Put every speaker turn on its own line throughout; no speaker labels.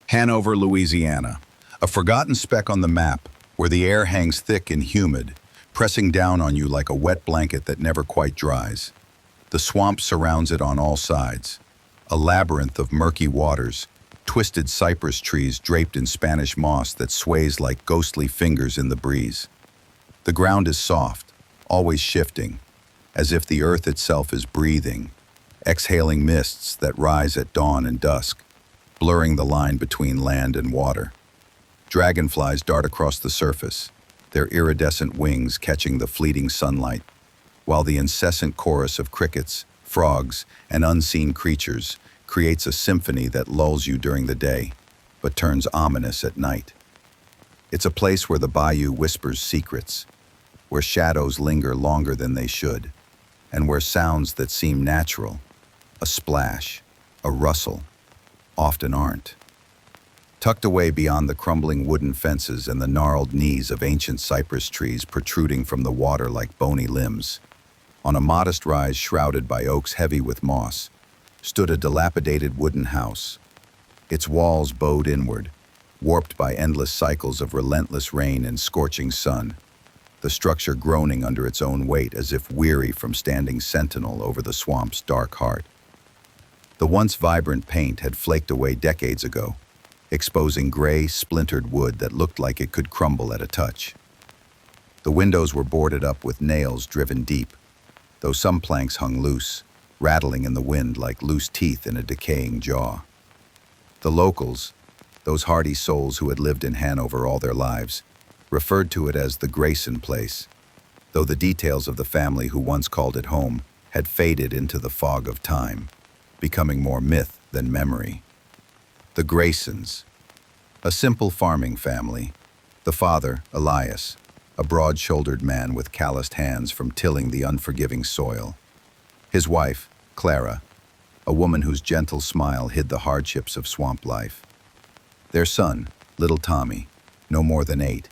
Hanover, Louisiana, a forgotten speck on the map where the air hangs thick and humid, pressing down on you like a wet blanket that never quite dries. The swamp surrounds it on all sides, a labyrinth of murky waters, twisted cypress trees draped in Spanish moss that sways like ghostly fingers in the breeze. The ground is soft, always shifting, as if the earth itself is breathing, exhaling mists that rise at dawn and dusk, blurring the line between land and water. Dragonflies dart across the surface, their iridescent wings catching the fleeting sunlight, while the incessant chorus of crickets, frogs, and unseen creatures creates a symphony that lulls you during the day, but turns ominous at night. It's a place where the bayou whispers secrets, where shadows linger longer than they should, and where sounds that seem natural, a splash, a rustle, often aren't. Tucked away beyond the crumbling wooden fences and the gnarled knees of ancient cypress trees protruding from the water like bony limbs, on a modest rise shrouded by oaks heavy with moss, stood a dilapidated wooden house. Its walls bowed inward, warped by endless cycles of relentless rain and scorching sun, the structure groaning under its own weight as if weary from standing sentinel over the swamp's dark heart. The once vibrant paint had flaked away decades ago, exposing gray, splintered wood that looked like it could crumble at a touch. The windows were boarded up with nails driven deep, though some planks hung loose, rattling in the wind like loose teeth in a decaying jaw. The locals, those hardy souls who had lived in Hanover all their lives, referred to it as the Grayson place, though the details of the family who once called it home had faded into the fog of time, becoming more myth than memory. The Graysons, a simple farming family, the father, Elias, a broad-shouldered man with calloused hands from tilling the unforgiving soil. His wife, Clara, a woman whose gentle smile hid the hardships of swamp life. Their son, little Tommy, no more than 8,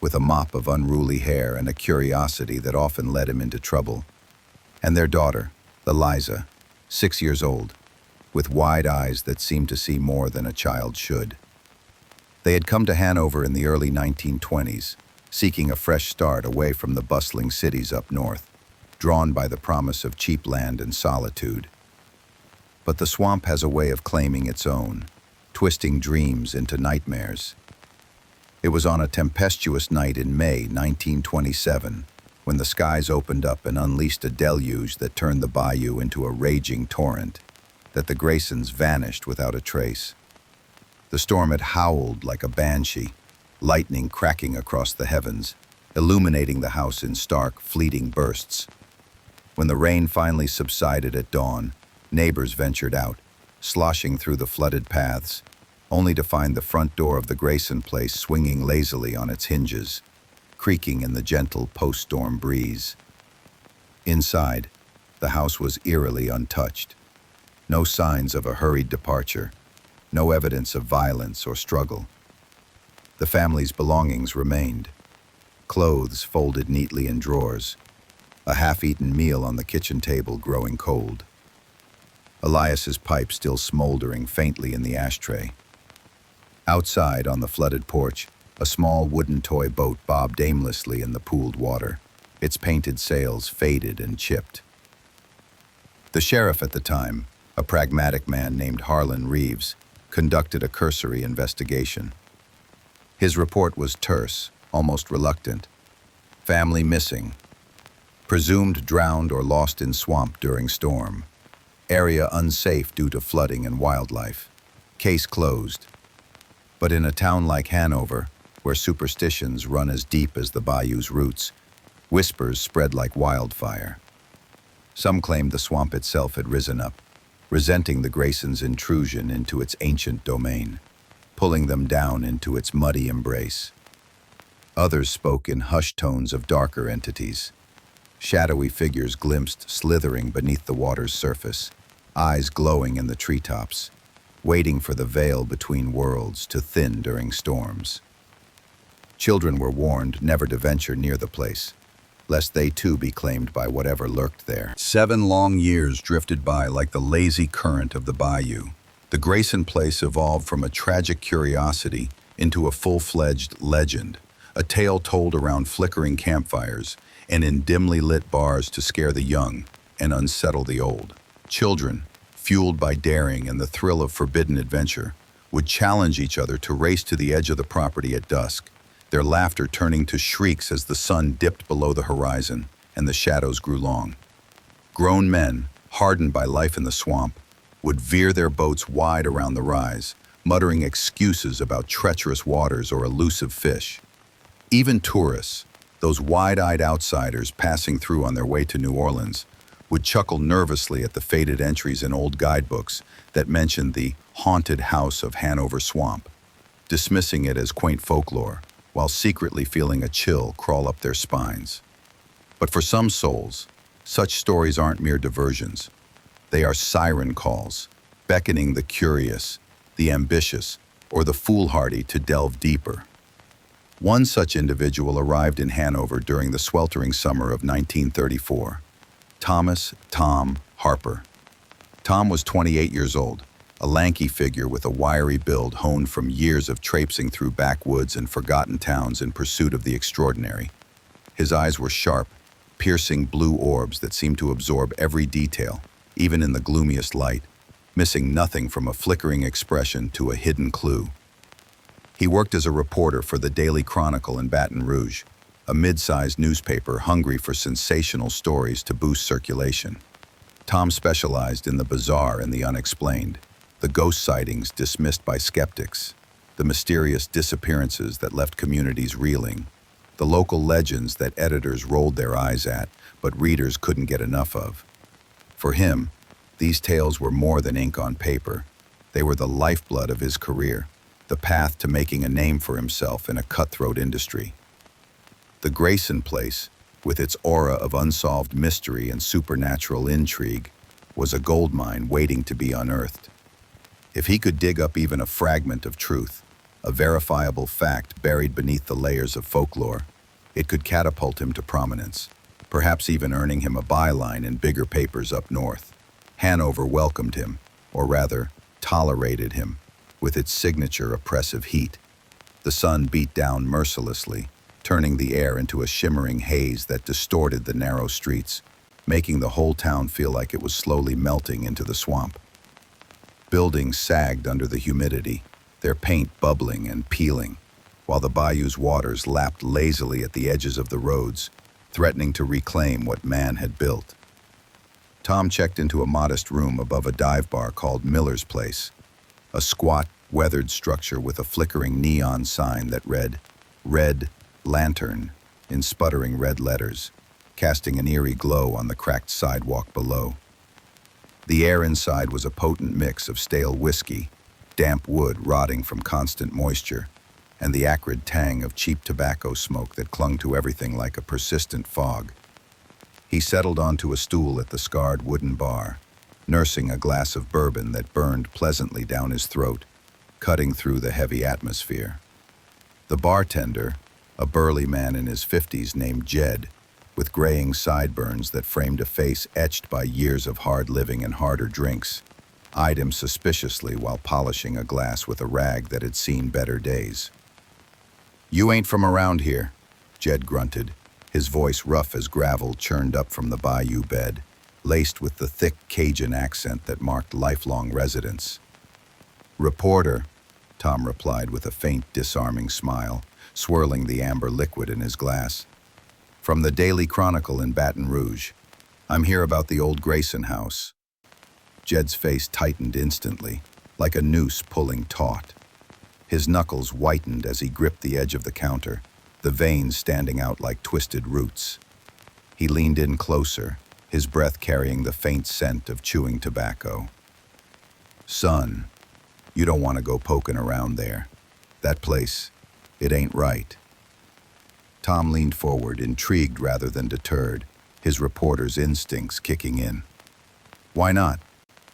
with a mop of unruly hair and a curiosity that often led him into trouble. And their daughter, Eliza, 6 years old, with wide eyes that seemed to see more than a child should. They had come to Hanover in the early 1920s, seeking a fresh start away from the bustling cities up north, drawn by the promise of cheap land and solitude. But the swamp has a way of claiming its own, twisting dreams into nightmares. It was on a tempestuous night in May 1927, when the skies opened up and unleashed a deluge that turned the bayou into a raging torrent, that the Graysons vanished without a trace. The storm had howled like a banshee, lightning cracking across the heavens, illuminating the house in stark, fleeting bursts. When the rain finally subsided at dawn, neighbors ventured out, sloshing through the flooded paths, only to find the front door of the Grayson place swinging lazily on its hinges, creaking in the gentle post-storm breeze. Inside, the house was eerily untouched. No signs of a hurried departure, no evidence of violence or struggle. The family's belongings remained. Clothes folded neatly in drawers, a half-eaten meal on the kitchen table growing cold. Elias's pipe still smoldering faintly in the ashtray. Outside, on the flooded porch, a small wooden toy boat bobbed aimlessly in the pooled water, its painted sails faded and chipped. The sheriff at the time, a pragmatic man named Harlan Reeves, conducted a cursory investigation. His report was terse, almost reluctant. Family missing. Presumed drowned or lost in swamp during storm. Area unsafe due to flooding and wildlife. Case closed. But in a town like Hanover, where superstitions run as deep as the bayou's roots, whispers spread like wildfire. Some claimed the swamp itself had risen up, resenting the Graysons' intrusion into its ancient domain, pulling them down into its muddy embrace. Others spoke in hushed tones of darker entities, shadowy figures glimpsed slithering beneath the water's surface, eyes glowing in the treetops, waiting for the veil between worlds to thin during storms. Children were warned never to venture near the place, lest they too be claimed by whatever lurked there. 7 long years drifted by like the lazy current of the bayou, The Grayson place evolved from a tragic curiosity into a full-fledged legend, a tale told around flickering campfires and in dimly lit bars to scare the young and unsettle the old. Children, fueled by daring and the thrill of forbidden adventure, would challenge each other to race to the edge of the property at dusk, their laughter turning to shrieks as the sun dipped below the horizon and the shadows grew long. Grown men, hardened by life in the swamp, would veer their boats wide around the rise, muttering excuses about treacherous waters or elusive fish. Even tourists, those wide-eyed outsiders passing through on their way to New Orleans, would chuckle nervously at the faded entries in old guidebooks that mentioned the haunted house of Hanover Swamp, dismissing it as quaint folklore, while secretly feeling a chill crawl up their spines. But for some souls, such stories aren't mere diversions. They are siren calls, beckoning the curious, the ambitious, or the foolhardy to delve deeper. One such individual arrived in Hanover during the sweltering summer of 1934. Thomas "Tom" Harper. Tom was 28 years old, a lanky figure with a wiry build honed from years of traipsing through backwoods and forgotten towns in pursuit of the extraordinary. His eyes were sharp, piercing blue orbs that seemed to absorb every detail, even in the gloomiest light, missing nothing from a flickering expression to a hidden clue. He worked as a reporter for the Daily Chronicle in Baton Rouge, a mid-sized newspaper hungry for sensational stories to boost circulation. Tom specialized in the bizarre and the unexplained, the ghost sightings dismissed by skeptics, the mysterious disappearances that left communities reeling, the local legends that editors rolled their eyes at, but readers couldn't get enough of. For him, these tales were more than ink on paper. They were the lifeblood of his career, the path to making a name for himself in a cutthroat industry. The Grayson place, with its aura of unsolved mystery and supernatural intrigue, was a goldmine waiting to be unearthed. If he could dig up even a fragment of truth, a verifiable fact buried beneath the layers of folklore, it could catapult him to prominence, perhaps even earning him a byline in bigger papers up north. Hanover welcomed him, or rather, tolerated him, with its signature oppressive heat. The sun beat down mercilessly, turning the air into a shimmering haze that distorted the narrow streets, making the whole town feel like it was slowly melting into the swamp. Buildings sagged under the humidity, their paint bubbling and peeling, while the bayou's waters lapped lazily at the edges of the roads, threatening to reclaim what man had built. Tom checked into a modest room above a dive bar called Miller's Place, a squat, weathered structure with a flickering neon sign that read, "Red Lantern," in sputtering red letters, casting an eerie glow on the cracked sidewalk below. The air inside was a potent mix of stale whiskey, damp wood rotting from constant moisture, and the acrid tang of cheap tobacco smoke that clung to everything like a persistent fog. He settled onto a stool at the scarred wooden bar, nursing a glass of bourbon that burned pleasantly down his throat, cutting through the heavy atmosphere. The bartender, a burly man in his 50s named Jed, with graying sideburns that framed a face etched by years of hard living and harder drinks, eyed him suspiciously while polishing a glass with a rag that had seen better days. "You ain't from around here," Jed grunted, his voice rough as gravel churned up from the bayou bed, laced with the thick Cajun accent that marked lifelong residence. "Reporter," Tom replied with a faint, disarming smile, swirling the amber liquid in his glass. "From the Daily Chronicle in Baton Rouge. I'm here about the old Grayson house." Jed's face tightened instantly, like a noose pulling taut. His knuckles whitened as he gripped the edge of the counter, the veins standing out like twisted roots. He leaned in closer, his breath carrying the faint scent of chewing tobacco. "Son, you don't want to go poking around there. That place, it ain't right." Tom leaned forward, intrigued rather than deterred, his reporter's instincts kicking in. "Why not?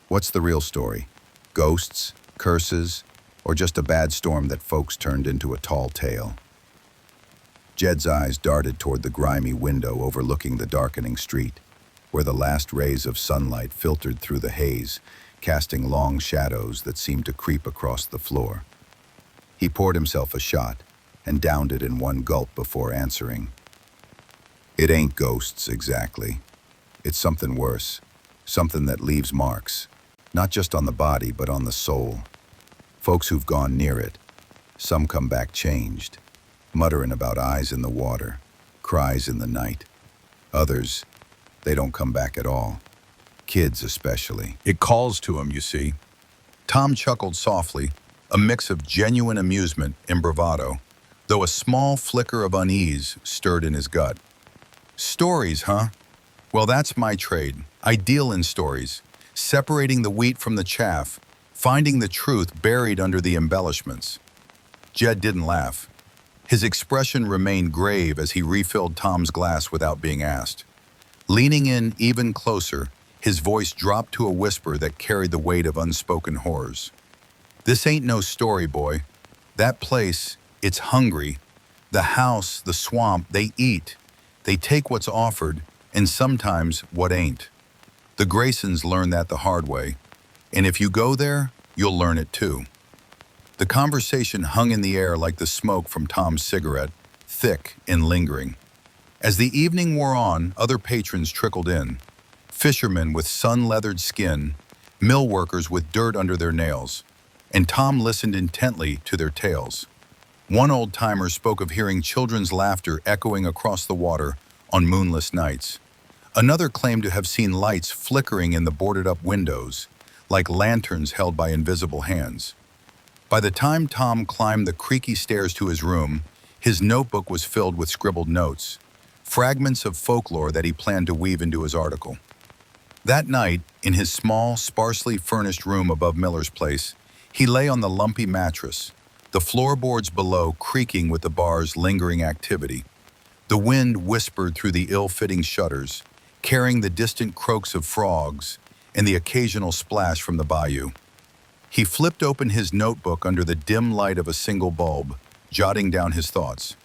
What's the real story? Ghosts, curses, or just a bad storm that folks turned into a tall tale?" Jed's eyes darted toward the grimy window overlooking the darkening street, where the last rays of sunlight filtered through the haze, casting long shadows that seemed to creep across the floor. He poured himself a shot and downed it in one gulp before answering. It ain't ghosts exactly. It's something worse, something that leaves marks, not just on the body but on the soul. Folks who've gone near it, some come back changed, muttering about eyes in the water, cries in the night. Others, they don't come back at all. Kids especially. It calls to 'em, you see. Tom chuckled softly, a mix of genuine amusement and bravado, though a small flicker of unease stirred in his gut. Stories, huh? Well, that's my trade. I deal in stories, separating the wheat from the chaff, finding the truth buried under the embellishments. Jed didn't laugh. His expression remained grave as he refilled Tom's glass without being asked. Leaning in even closer, his voice dropped to a whisper that carried the weight of unspoken horrors. This ain't no story, boy. That place, it's hungry. The house, the swamp, they eat. They take what's offered, and sometimes what ain't. The Graysons learned that the hard way, and if you go there, you'll learn it too. The conversation hung in the air like the smoke from Tom's cigarette, thick and lingering. As the evening wore on, other patrons trickled in. Fishermen with sun-leathered skin, mill workers with dirt under their nails, and Tom listened intently to their tales. One old-timer spoke of hearing children's laughter echoing across the water on moonless nights. Another claimed to have seen lights flickering in the boarded-up windows, like lanterns held by invisible hands. By the time Tom climbed the creaky stairs to his room, his notebook was filled with scribbled notes, fragments of folklore that he planned to weave into his article. That night, in his small, sparsely furnished room above Miller's place, he lay on the lumpy mattress, the floorboards below creaking with the bar's lingering activity. The wind whispered through the ill-fitting shutters, carrying the distant croaks of frogs and the occasional splash from the bayou. He flipped open his notebook under the dim light of a single bulb, jotting down his thoughts.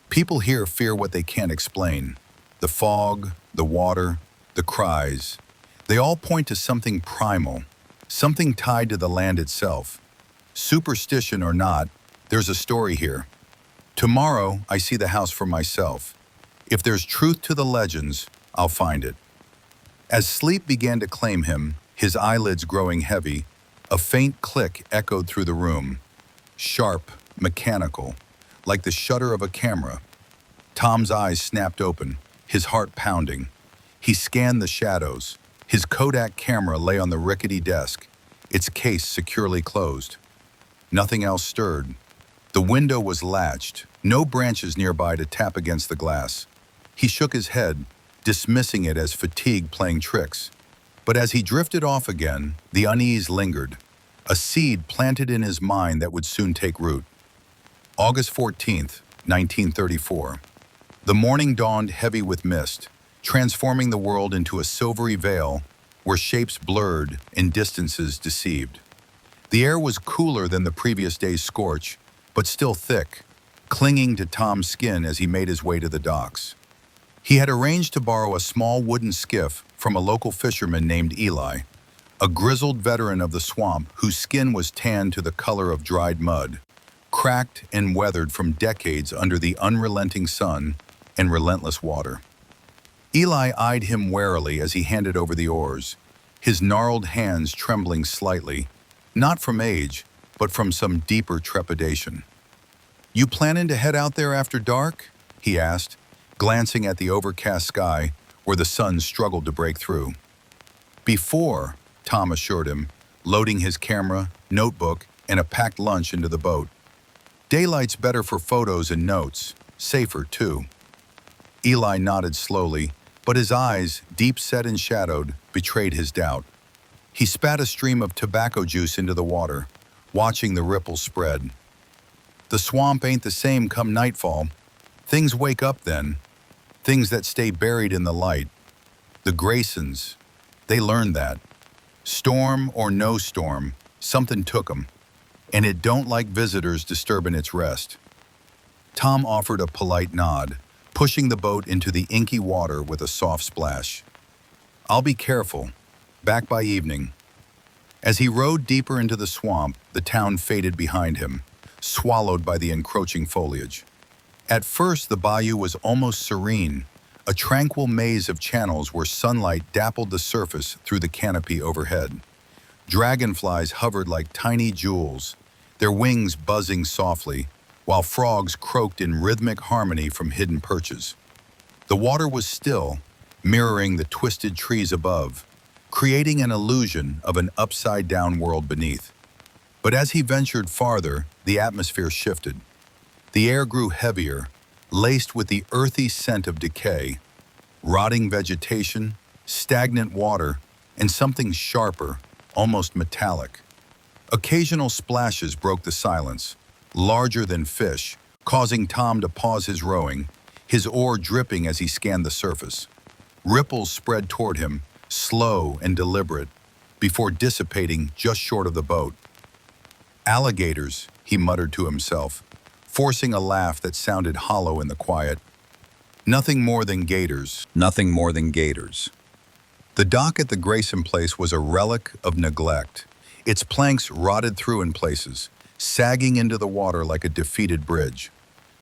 People here fear what they can't explain. The fog, the water, the cries. They all point to something primal, something tied to the land itself. Superstition or not, there's a story here. Tomorrow, I see the house for myself. If there's truth to the legends, I'll find it. As sleep began to claim him, his eyelids growing heavy, a faint click echoed through the room. Sharp, mechanical, like the shutter of a camera. Tom's eyes snapped open, his heart pounding. He scanned the shadows. His Kodak camera lay on the rickety desk, its case securely closed. Nothing else stirred. The window was latched, no branches nearby to tap against the glass. He shook his head, dismissing it as fatigue playing tricks. But as he drifted off again, the unease lingered, a seed planted in his mind that would soon take root. August 14th, 1934. The morning dawned heavy with mist, transforming the world into a silvery veil where shapes blurred and distances deceived. The air was cooler than the previous day's scorch, but still thick, clinging to Tom's skin as he made his way to the docks. He had arranged to borrow a small wooden skiff from a local fisherman named Eli, a grizzled veteran of the swamp whose skin was tanned to the color of dried mud, cracked and weathered from decades under the unrelenting sun and relentless water. Eli eyed him warily as he handed over the oars, his gnarled hands trembling slightly, not from age, but from some deeper trepidation. "You planning to head out there after dark?" he asked, glancing at the overcast sky where the sun struggled to break through. "Before," Tom assured him, loading his camera, notebook, and a packed lunch into the boat. "Daylight's better for photos and notes, safer too." Eli nodded slowly, but his eyes, deep-set and shadowed, betrayed his doubt. He spat a stream of tobacco juice into the water, watching the ripples spread. "The swamp ain't the same come nightfall. Things wake up then. Things that stay buried in the light. The Graysons, they learned that. Storm or no storm, something took 'em, and it don't like visitors disturbing its rest." Tom offered a polite nod, pushing the boat into the inky water with a soft splash. "I'll be careful. Back by evening." As he rode deeper into the swamp, the town faded behind him, swallowed by the encroaching foliage. At first, the bayou was almost serene, a tranquil maze of channels where sunlight dappled the surface through the canopy overhead. Dragonflies hovered like tiny jewels, their wings buzzing softly, while frogs croaked in rhythmic harmony from hidden perches. The water was still, mirroring the twisted trees above, creating an illusion of an upside-down world beneath. But as he ventured farther, the atmosphere shifted. The air grew heavier, laced with the earthy scent of decay, rotting vegetation, stagnant water, and something sharper, almost metallic. Occasional splashes broke the silence, larger than fish, causing Tom to pause his rowing, his oar dripping as he scanned the surface. Ripples spread toward him, slow and deliberate, before dissipating just short of the boat. "Alligators," he muttered to himself, forcing a laugh that sounded hollow in the quiet. "Nothing more than gators, nothing more than gators." The dock at the Grayson place was a relic of neglect. Its planks rotted through in places, sagging into the water like a defeated bridge.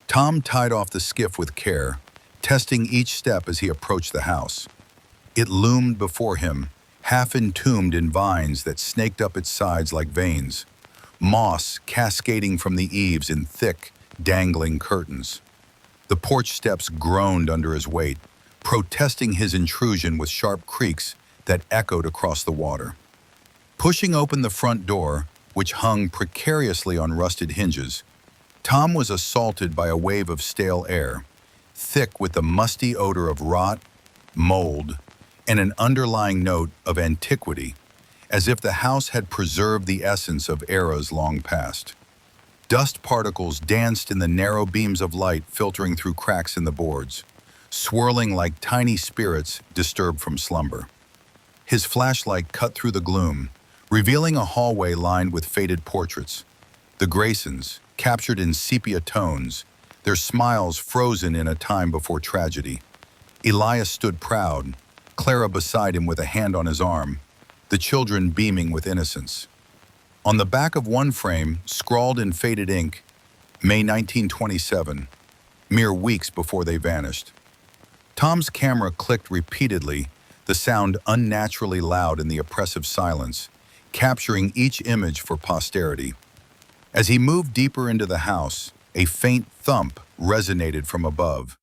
Tom tied off the skiff with care, testing each step as he approached the house. It loomed before him, half entombed in vines that snaked up its sides like veins, moss cascading from the eaves in thick, dangling curtains. The porch steps groaned under his weight, protesting his intrusion with sharp creaks that echoed across the water. Pushing open the front door, which hung precariously on rusted hinges, Tom was assaulted by a wave of stale air, thick with the musty odor of rot, mold, and an underlying note of antiquity, as if the house had preserved the essence of eras long past. Dust particles danced in the narrow beams of light filtering through cracks in the boards, swirling like tiny spirits disturbed from slumber. His flashlight cut through the gloom, revealing a hallway lined with faded portraits. The Graysons, captured in sepia tones, their smiles frozen in a time before tragedy. Elias stood proud, Clara beside him with a hand on his arm, the children beaming with innocence. On the back of one frame, scrawled in faded ink, May 1927, mere weeks before they vanished. Tom's camera clicked repeatedly, the sound unnaturally loud in the oppressive silence, capturing each image for posterity. As he moved deeper into the house, a faint thump resonated from above,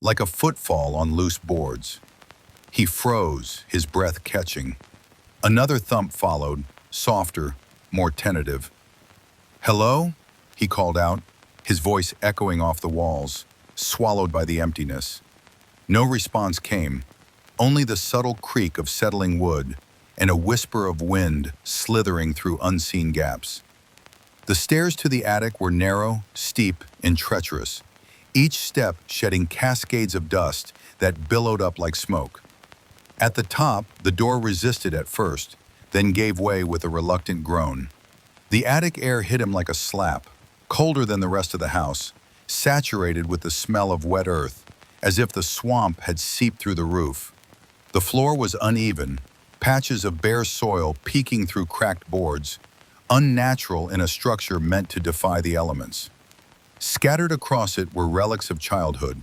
like a footfall on loose boards. He froze, his breath catching. Another thump followed, softer, more tentative. "Hello?" he called out, his voice echoing off the walls, swallowed by the emptiness. No response came, only the subtle creak of settling wood and a whisper of wind slithering through unseen gaps. The stairs to the attic were narrow, steep, and treacherous, each step shedding cascades of dust that billowed up like smoke. At the top, the door resisted at first, then gave way with a reluctant groan. The attic air hit him like a slap, colder than the rest of the house, saturated with the smell of wet earth, as if the swamp had seeped through the roof. The floor was uneven, patches of bare soil peeking through cracked boards, unnatural in a structure meant to defy the elements. Scattered across it were relics of childhood.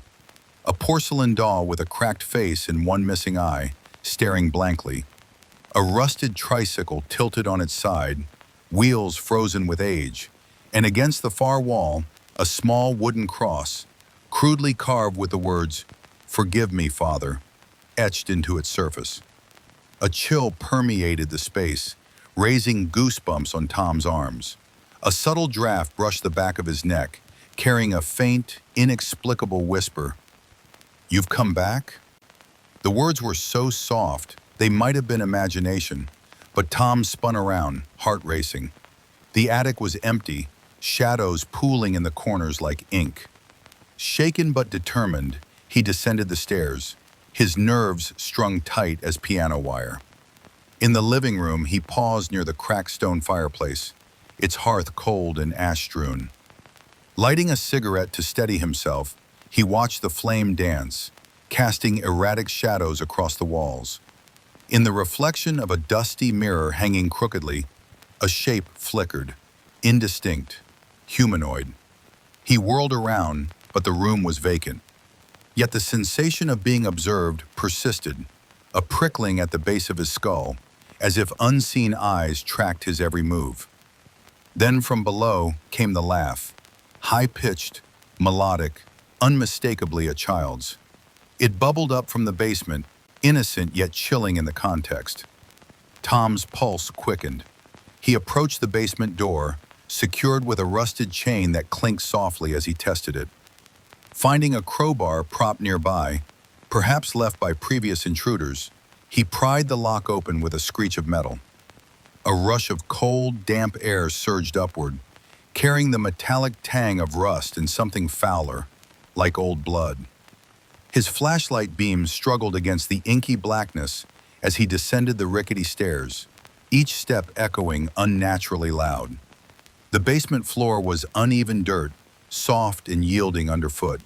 A porcelain doll with a cracked face and one missing eye, staring blankly. A rusted tricycle tilted on its side, wheels frozen with age, and against the far wall, a small wooden cross, crudely carved with the words, "Forgive me, Father," etched into its surface. A chill permeated the space, raising goosebumps on Tom's arms. A subtle draft brushed the back of his neck, carrying a faint, inexplicable whisper. "You've come back?" The words were so soft, they might have been imagination, but Tom spun around, heart racing. The attic was empty, shadows pooling in the corners like ink. Shaken but determined, he descended the stairs, his nerves strung tight as piano wire. In the living room, he paused near the cracked stone fireplace, its hearth cold and ash-strewn. Lighting a cigarette to steady himself, he watched the flame dance, casting erratic shadows across the walls. In the reflection of a dusty mirror hanging crookedly, a shape flickered, indistinct, humanoid. He whirled around, but the room was vacant. Yet the sensation of being observed persisted, a prickling at the base of his skull, as if unseen eyes tracked his every move. Then from below came the laugh, high-pitched, melodic, unmistakably a child's. It bubbled up from the basement, innocent yet chilling in the context. Tom's pulse quickened. He approached the basement door, secured with a rusted chain that clinked softly as he tested it. Finding a crowbar propped nearby, perhaps left by previous intruders, he pried the lock open with a screech of metal. A rush of cold, damp air surged upward, carrying the metallic tang of rust and something fouler, like old blood. His flashlight beams struggled against the inky blackness as he descended the rickety stairs, each step echoing unnaturally loud. The basement floor was uneven dirt, soft and yielding underfoot.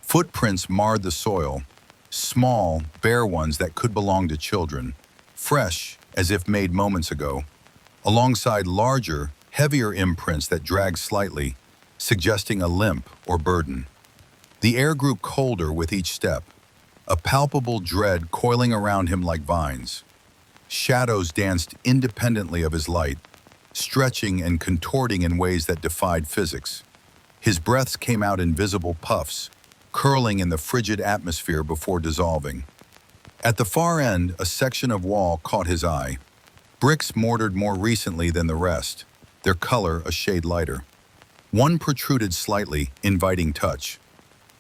Footprints marred the soil, small, bare ones that could belong to children, fresh as if made moments ago, alongside larger, heavier imprints that dragged slightly, suggesting a limp or burden. The air grew colder with each step, a palpable dread coiling around him like vines. Shadows danced independently of his light, stretching and contorting in ways that defied physics. His breaths came out in visible puffs, curling in the frigid atmosphere before dissolving. At the far end, a section of wall caught his eye. Bricks mortared more recently than the rest, their color a shade lighter. One protruded slightly, inviting touch.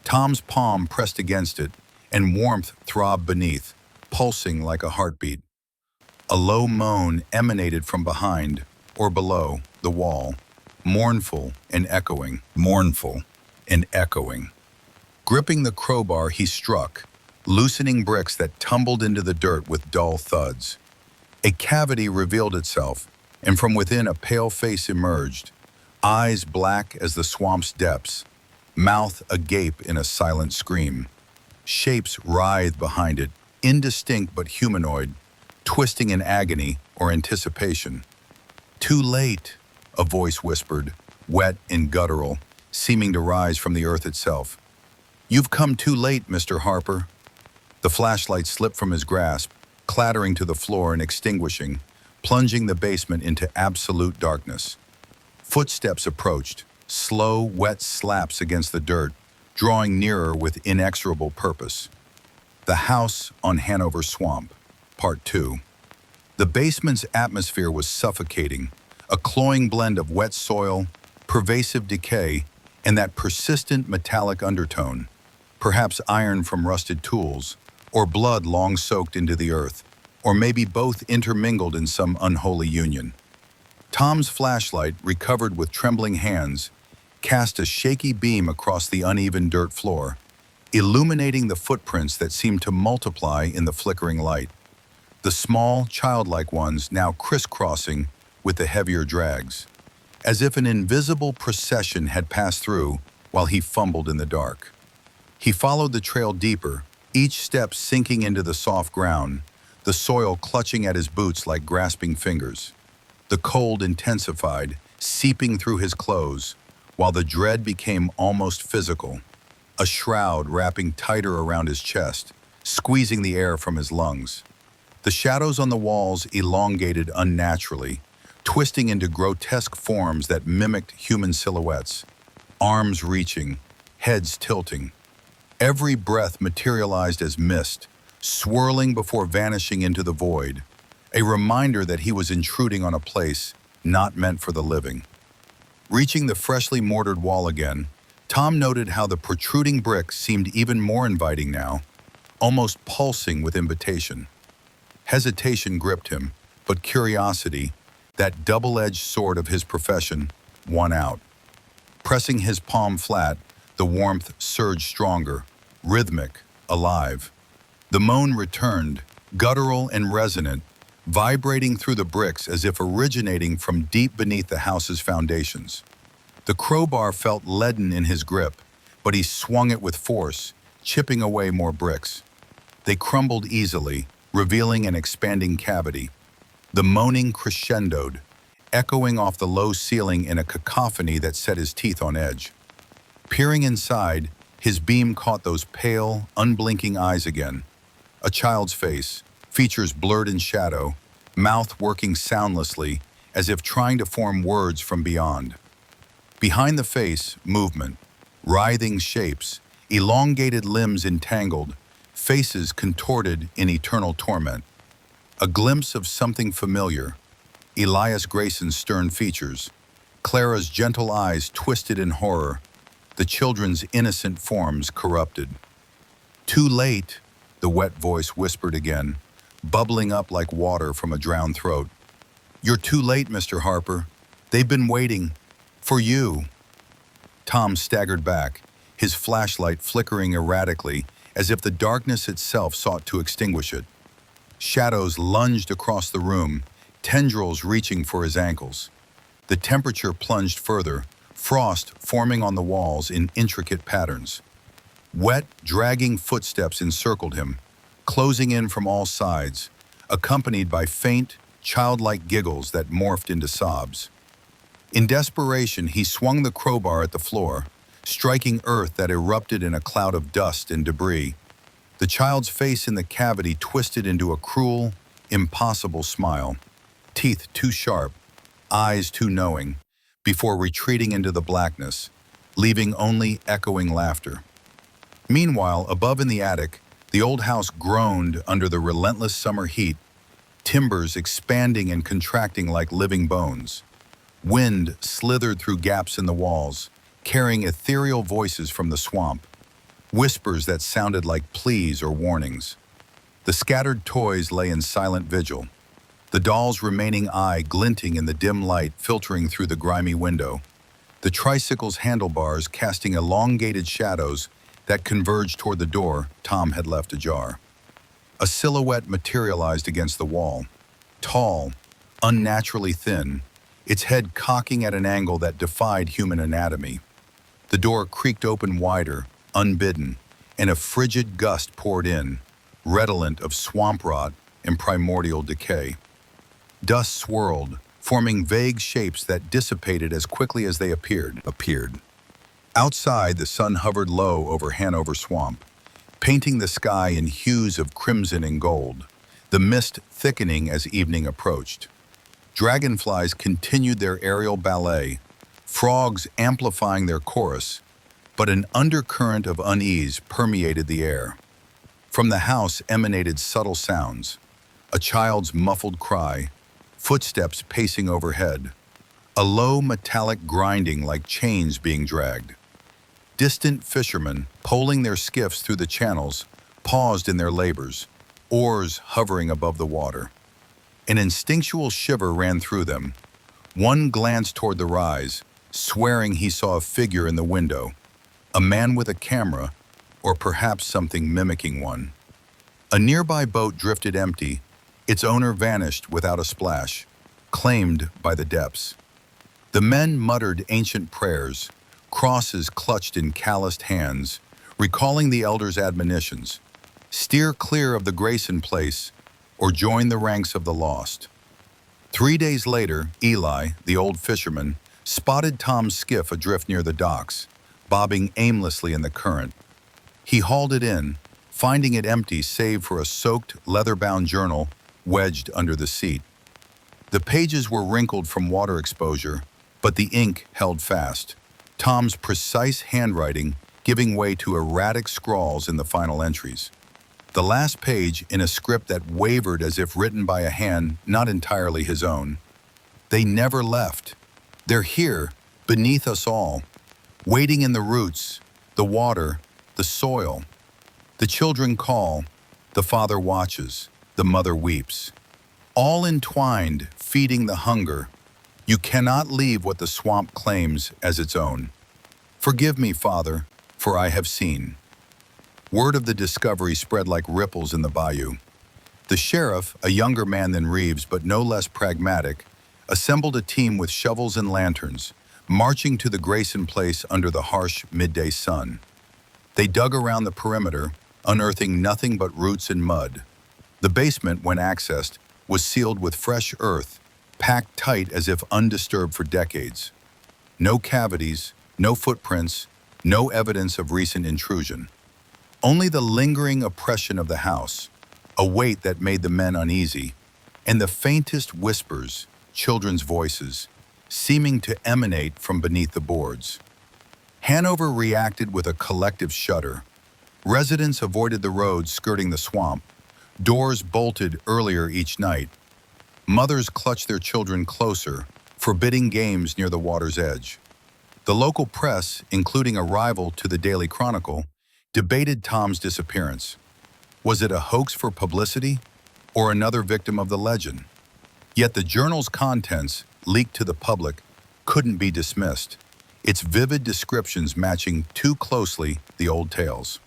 Tom's palm pressed against it, and warmth throbbed beneath, pulsing like a heartbeat. A low moan emanated from behind, or below, the wall, mournful and echoing, mournful and echoing. Gripping the crowbar, he struck, loosening bricks that tumbled into the dirt with dull thuds. A cavity revealed itself, and from within a pale face emerged, eyes black as the swamp's depths, mouth agape in a silent scream. Shapes writhed behind it, indistinct but humanoid, twisting in agony or anticipation. "Too late," a voice whispered, wet and guttural, seeming to rise from the earth itself. "You've come too late, Mr. Harper." The flashlight slipped from his grasp, clattering to the floor and extinguishing, plunging the basement into absolute darkness. Footsteps approached, slow, wet slaps against the dirt, drawing nearer with inexorable purpose. The House on Hanover Swamp, Part 2. The basement's atmosphere was suffocating, a cloying blend of wet soil, pervasive decay, and that persistent metallic undertone, perhaps iron from rusted tools, or blood long soaked into the earth, or maybe both intermingled in some unholy union. Tom's flashlight, recovered with trembling hands, cast a shaky beam across the uneven dirt floor, illuminating the footprints that seemed to multiply in the flickering light. The small, childlike ones now crisscrossing with the heavier drags, as if an invisible procession had passed through while he fumbled in the dark. He followed the trail deeper, each step sinking into the soft ground, the soil clutching at his boots like grasping fingers. The cold intensified, seeping through his clothes, while the dread became almost physical, a shroud wrapping tighter around his chest, squeezing the air from his lungs. The shadows on the walls elongated unnaturally, twisting into grotesque forms that mimicked human silhouettes, arms reaching, heads tilting. Every breath materialized as mist, swirling before vanishing into the void, a reminder that he was intruding on a place not meant for the living. Reaching the freshly mortared wall again, Tom noted how the protruding brick seemed even more inviting now, almost pulsing with invitation. Hesitation gripped him, but curiosity, that double-edged sword of his profession, won out. Pressing his palm flat, the warmth surged stronger, rhythmic, alive. The moan returned, guttural and resonant, vibrating through the bricks as if originating from deep beneath the house's foundations. The crowbar felt leaden in his grip, but he swung it with force, chipping away more bricks. They crumbled easily, revealing an expanding cavity. The moaning crescendoed, echoing off the low ceiling in a cacophony that set his teeth on edge. Peering inside, his beam caught those pale, unblinking eyes again. A child's face, features blurred in shadow, mouth working soundlessly, as if trying to form words from beyond. Behind the face, movement, writhing shapes, elongated limbs entangled, faces contorted in eternal torment. A glimpse of something familiar, Elias Grayson's stern features, Clara's gentle eyes twisted in horror, the children's innocent forms corrupted. "Too late," the wet voice whispered again, bubbling up like water from a drowned throat. "You're too late, Mr. Harper. They've been waiting for you." Tom staggered back, his flashlight flickering erratically as if the darkness itself sought to extinguish it. Shadows lunged across the room, tendrils reaching for his ankles. The temperature plunged further, frost forming on the walls in intricate patterns. Wet, dragging footsteps encircled him, closing in from all sides, accompanied by faint, childlike giggles that morphed into sobs. In desperation, he swung the crowbar at the floor, striking earth that erupted in a cloud of dust and debris. The child's face in the cavity twisted into a cruel, impossible smile, teeth too sharp, eyes too knowing, before retreating into the blackness, leaving only echoing laughter. Meanwhile, above in the attic, the old house groaned under the relentless summer heat, timbers expanding and contracting like living bones. Wind slithered through gaps in the walls, carrying ethereal voices from the swamp, whispers that sounded like pleas or warnings. The scattered toys lay in silent vigil, the doll's remaining eye glinting in the dim light filtering through the grimy window, the tricycle's handlebars casting elongated shadows that converged toward the door Tom had left ajar. A silhouette materialized against the wall, tall, unnaturally thin, its head cocking at an angle that defied human anatomy. The door creaked open wider, unbidden, and a frigid gust poured in, redolent of swamp rot and primordial decay. Dust swirled, forming vague shapes that dissipated as quickly as they appeared. Outside, the sun hovered low over Hanover Swamp, painting the sky in hues of crimson and gold, the mist thickening as evening approached. Dragonflies continued their aerial ballet, frogs amplifying their chorus, but an undercurrent of unease permeated the air. From the house emanated subtle sounds, a child's muffled cry, footsteps pacing overhead, a low metallic grinding like chains being dragged. Distant fishermen, poling their skiffs through the channels, paused in their labors, oars hovering above the water. An instinctual shiver ran through them. One glanced toward the rise, swearing he saw a figure in the window, a man with a camera, or perhaps something mimicking one. A nearby boat drifted empty, its owner vanished without a splash, claimed by the depths. The men muttered ancient prayers, crosses clutched in calloused hands, recalling the elders' admonitions. Steer clear of the Grayson place, or join the ranks of the lost. 3 days later, Eli, the old fisherman, spotted Tom's skiff adrift near the docks, bobbing aimlessly in the current. He hauled it in, finding it empty save for a soaked, leather-bound journal wedged under the seat. The pages were wrinkled from water exposure, but the ink held fast, Tom's precise handwriting giving way to erratic scrawls in the final entries. The last page in a script that wavered as if written by a hand not entirely his own. They never left. They're here, beneath us all, waiting in the roots, the water, the soil. The children call, the father watches, the mother weeps. All entwined, feeding the hunger. You cannot leave what the swamp claims as its own. Forgive me, Father, for I have seen. Word of the discovery spread like ripples in the bayou. The sheriff, a younger man than Reeves but no less pragmatic, assembled a team with shovels and lanterns, marching to the Grayson place under the harsh midday sun. They dug around the perimeter, unearthing nothing but roots and mud. The basement, when accessed, was sealed with fresh earth, packed tight as if undisturbed for decades. No cavities, no footprints, no evidence of recent intrusion. Only the lingering oppression of the house, a weight that made the men uneasy, and the faintest whispers, children's voices, seeming to emanate from beneath the boards. Hanover reacted with a collective shudder. Residents avoided the roads skirting the swamp. Doors bolted earlier each night. Mothers clutched their children closer, forbidding games near the water's edge. The local press, including a rival to the Daily Chronicle, debated Tom's disappearance. Was it a hoax for publicity, or another victim of the legend? Yet the journal's contents, leaked to the public, couldn't be dismissed, its vivid descriptions matching too closely the old tales.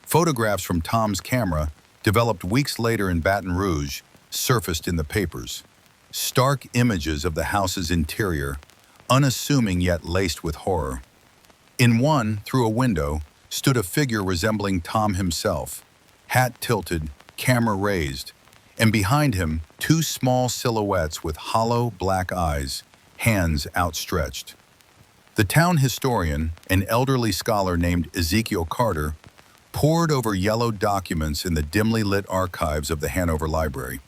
Photographs from Tom's camera, developed weeks later in Baton Rouge, surfaced in the papers. Stark images of the house's interior, unassuming yet laced with horror. In one, through a window, stood a figure resembling Tom himself, hat tilted, camera raised, and behind him, two small silhouettes with hollow black eyes, hands outstretched. The town historian, an elderly scholar named Ezekiel Carter, pored over yellowed documents in the dimly lit archives of the Hanover Library.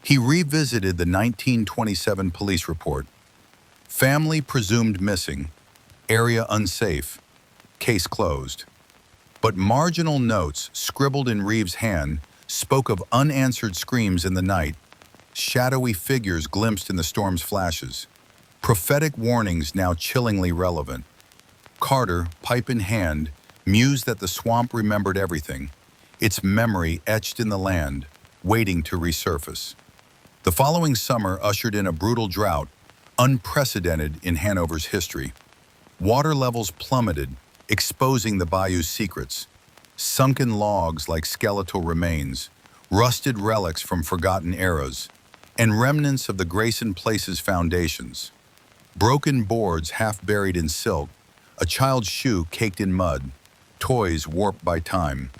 He revisited the 1927 police report. Family presumed missing, area unsafe, case closed. But marginal notes scribbled in Reeves' hand spoke of unanswered screams in the night, shadowy figures glimpsed in the storm's flashes, prophetic warnings now chillingly relevant. Carter, pipe in hand, mused that the swamp remembered everything, its memory etched in the land, waiting to resurface. The following summer ushered in a brutal drought, unprecedented in Hanover's history. Water levels plummeted, exposing the bayou's secrets. Sunken logs like skeletal remains, rusted relics from forgotten eras, and remnants of the Grayson Place's foundations. Broken boards half buried in silt, a child's shoe caked in mud, toys warped by time.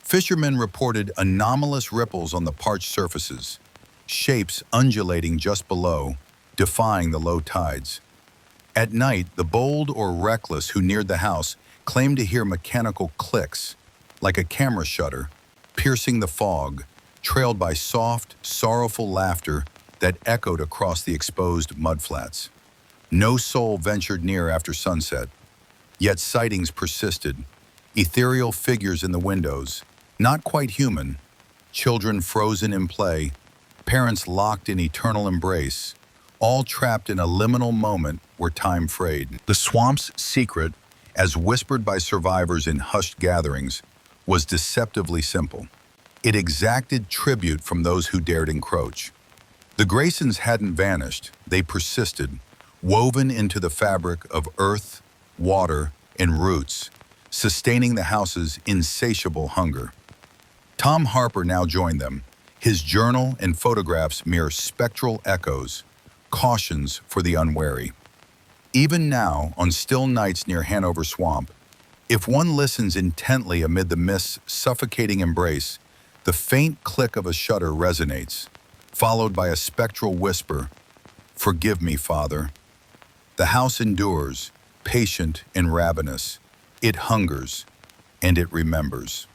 Fishermen reported anomalous ripples on the parched surfaces, shapes undulating just below, defying the low tides. At night, the bold or reckless who neared the house claimed to hear mechanical clicks, like a camera shutter, piercing the fog, trailed by soft, sorrowful laughter that echoed across the exposed mudflats. No soul ventured near after sunset, yet sightings persisted. Ethereal figures in the windows, not quite human, children frozen in play, parents locked in eternal embrace, all trapped in a liminal moment where time frayed. The swamp's secret, as whispered by survivors in hushed gatherings, was deceptively simple. It exacted tribute from those who dared encroach. The Graysons hadn't vanished, they persisted, woven into the fabric of earth, water, and roots, sustaining the house's insatiable hunger. Tom Harper now joined them, his journal and photographs mere spectral echoes, cautions for the unwary. Even now, on still nights near Hanover Swamp, if one listens intently amid the mist's suffocating embrace, the faint click of a shutter resonates, followed by a spectral whisper, "Forgive me, Father." The house endures, patient and ravenous. It hungers, and it remembers.